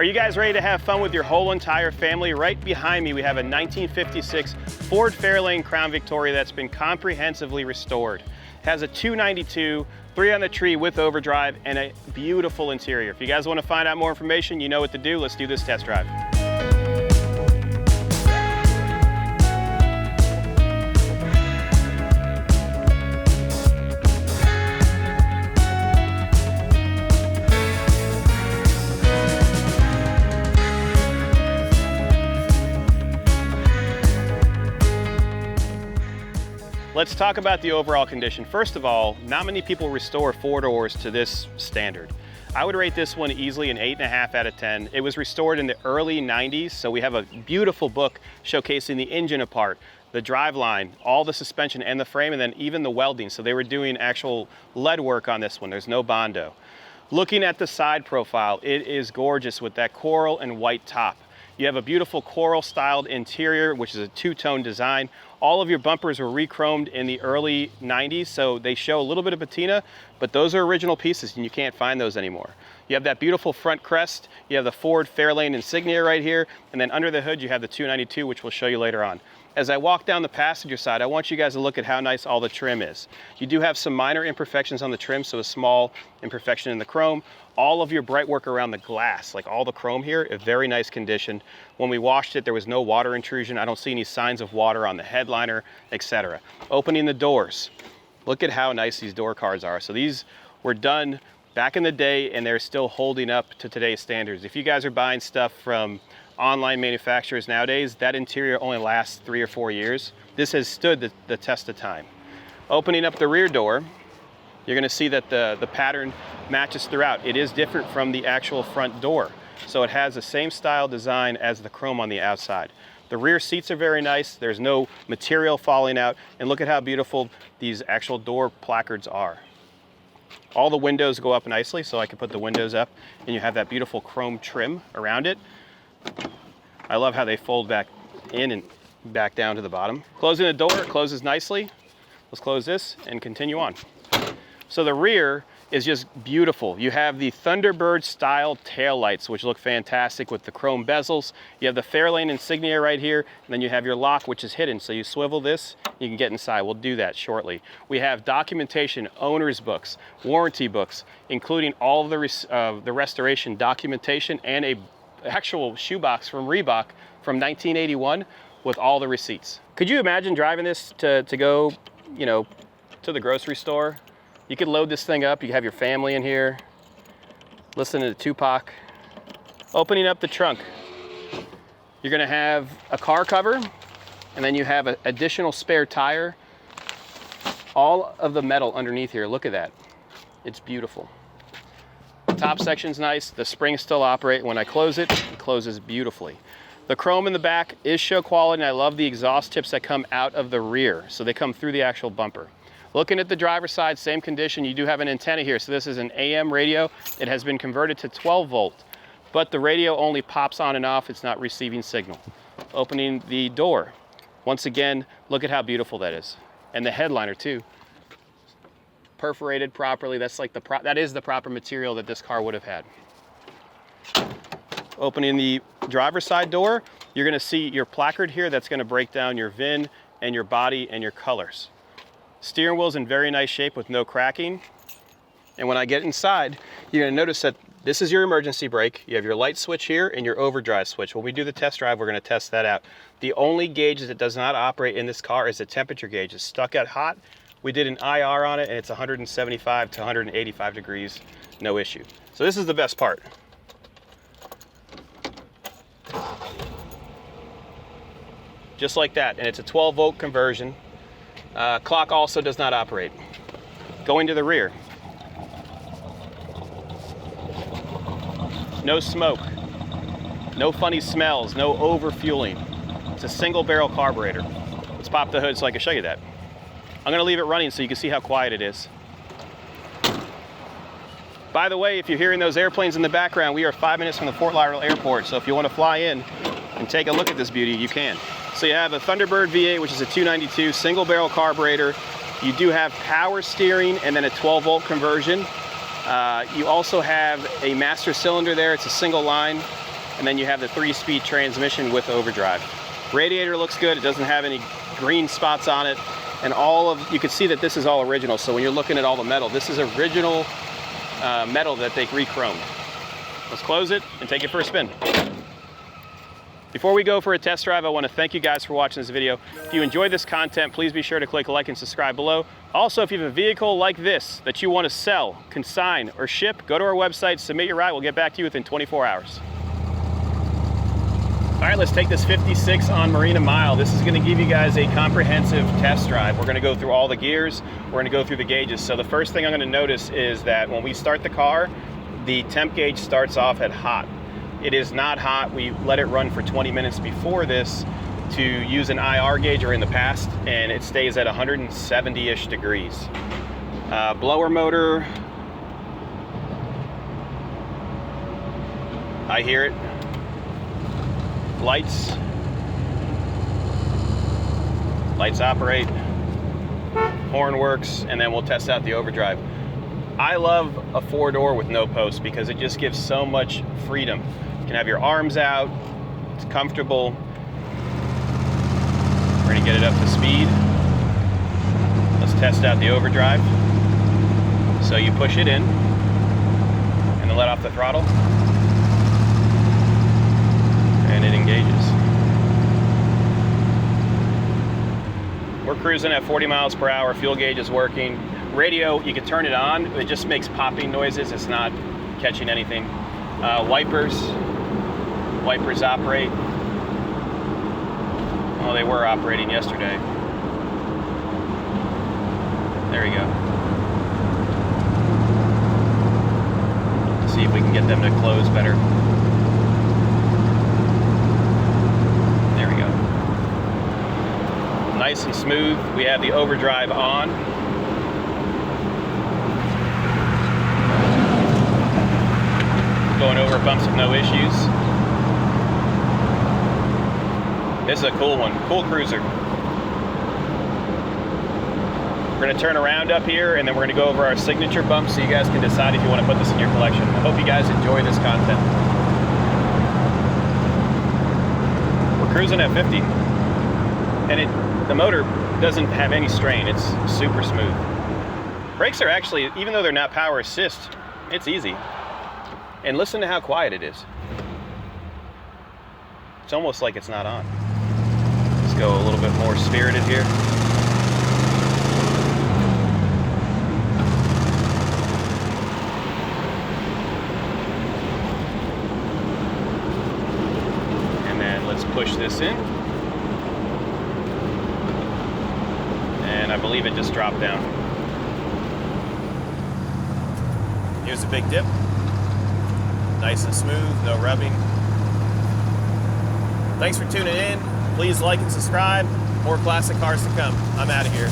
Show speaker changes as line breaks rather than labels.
Are you guys ready to have fun with your whole entire family? Right behind me, we have a 1956 Ford Fairlane Crown Victoria that's been comprehensively restored. It has a 292, 3 on the tree with overdrive, and a beautiful interior. If you guys want to find out more information, you know what to do. Let's do this test drive. Let's talk about the overall condition. First of all, not many people restore 4-doors to this standard. I would rate this one easily an 8.5 out of 10. It was restored in the early 90s, so we have a beautiful book showcasing the engine apart, the driveline, all the suspension and the frame, and then even the welding. So they were doing actual lead work on this one. There's no Bondo. Looking at the side profile, it is gorgeous with that coral and white top. You have a beautiful coral styled interior, which is a two-tone design. All of your bumpers were re-chromed in the early 90s, so they show a little bit of patina, but those are original pieces and you can't find those anymore. You have that beautiful front crest, you have the Ford Fairlane insignia right here, and then under the hood you have the 292, which we'll show you later on. As I walk down the passenger side, I want you guys to look at how nice all the trim is. You do have some minor imperfections on the trim, so a small imperfection in the chrome. All of your bright work around the glass, like all the chrome here, a very nice condition. When we washed it, there was no water intrusion. I don't see any signs of water on the headliner, etc. Opening the doors. Look at how nice these door cards are. So these were done back in the day and they're still holding up to today's standards. If you guys are buying stuff from online manufacturers nowadays, that interior only lasts 3 or 4 years. This has stood the test of time. Opening up the rear door, you're gonna see that the pattern matches throughout. It is different from the actual front door. So it has the same style design as the chrome on the outside. The rear seats are very nice. There's no material falling out. And look at how beautiful these actual door placards are. All the windows go up nicely, so I can put the windows up and you have that beautiful chrome trim around it. I love how they fold back in and back down to the bottom. Closing the door, it closes nicely. Let's close this and continue on. So the rear is just beautiful. You have the Thunderbird style taillights, which look fantastic with the chrome bezels. You have the Fairlane insignia right here, and then you have your lock, which is hidden. So you swivel this, you can get inside. We'll do that shortly. We have documentation, owner's books, warranty books, including all of the restoration documentation and a actual shoebox from Reebok from 1981 with all the receipts. Could you imagine driving this to go, you know, to the grocery store? You could load this thing up, you have your family in here, listen to Tupac. Opening up the trunk, you're gonna have a car cover, and then you have an additional spare tire. All of the metal underneath here, look at that. It's beautiful. The top section's nice, the springs still operate. When I close it, it closes beautifully. The chrome in the back is show quality, and I love the exhaust tips that come out of the rear, so they come through the actual bumper. Looking at the driver's side, same condition. You do have an antenna here. So this is an AM radio. It has been converted to 12 volt, but the radio only pops on and off. It's not receiving signal. Opening the door. Once again, look at how beautiful that is. And the headliner too. Perforated properly. That's like that is the proper material that this car would have had. Opening the driver's side door, you're gonna see your placard here that's gonna break down your VIN and your body and your colors. Steering wheel's in very nice shape with no cracking. And when I get inside, you're gonna notice that this is your emergency brake. You have your light switch here and your overdrive switch. When we do the test drive, we're gonna test that out. The only gauge that does not operate in this car is the temperature gauge. It's stuck at hot. We did an IR on it and it's 175 to 185 degrees, no issue. So this is the best part. Just like that, and it's a 12 volt conversion. Clock also does not operate. Going to the rear. No smoke, no funny smells, no over-fueling. It's a single barrel carburetor. Let's pop the hood so I can show you that. I'm gonna leave it running so you can see how quiet it is. By the way, if you're hearing those airplanes in the background, we are 5 minutes from the Fort Lauderdale Airport, so if you wanna fly in and take a look at this beauty, you can. So you have a Thunderbird V8, which is a 292 single barrel carburetor. You do have power steering and then a 12 volt conversion. You also have a master cylinder there. It's a single line. and then you have the 3-speed transmission with overdrive. Radiator looks good. It doesn't have any green spots on it. And you can see that this is all original. So when you're looking at all the metal, this is original metal that they re-chromed. Let's close it and take it for a spin. Before we go for a test drive, I want to thank you guys for watching this video. If you enjoyed this content, please be sure to click like and subscribe below. Also, if you have a vehicle like this that you want to sell, consign, or ship, go to our website, submit your ride. We'll get back to you within 24 hours. All right, let's take this 56 on Marina Mile. This is going to give you guys a comprehensive test drive. We're going to go through all the gears. We're going to go through the gauges. So the first thing I'm going to notice is that when we start the car, the temp gauge starts off at hot. It is not hot. We let it run for 20 minutes before this to use an IR gauge, or in the past, and it stays at 170-ish degrees. Blower motor, I hear it. Lights operate, horn works, and then we'll test out the overdrive. I love a 4-door with no post because it just gives so much freedom. You can have your arms out, it's comfortable. We're gonna get it up to speed. Let's test out the overdrive. So you push it in and then let off the throttle, and it engages. We're cruising at 40 miles per hour, fuel gauge is working. Radio, you can turn it on, it just makes popping noises, it's not catching anything. Wipers operate. Well, they were operating yesterday. There we go. Let's see if we can get them to close better. There we go. Nice and smooth. We have the overdrive on. Going over bumps with no issues. This is a cool one, cool cruiser. We're gonna turn around up here and then we're gonna go over our signature bumps so you guys can decide if you wanna put this in your collection. I hope you guys enjoy this content. We're cruising at 50 and the motor doesn't have any strain. It's super smooth. Brakes are actually, even though they're not power assist, it's easy. And listen to how quiet it is. It's almost like it's not on. Let's go a little bit more spirited here. And then let's push this in. And I believe it just dropped down. Here's a big dip. Nice and smooth, no rubbing. Thanks for tuning in. Please like and subscribe. More classic cars to come. I'm out of here.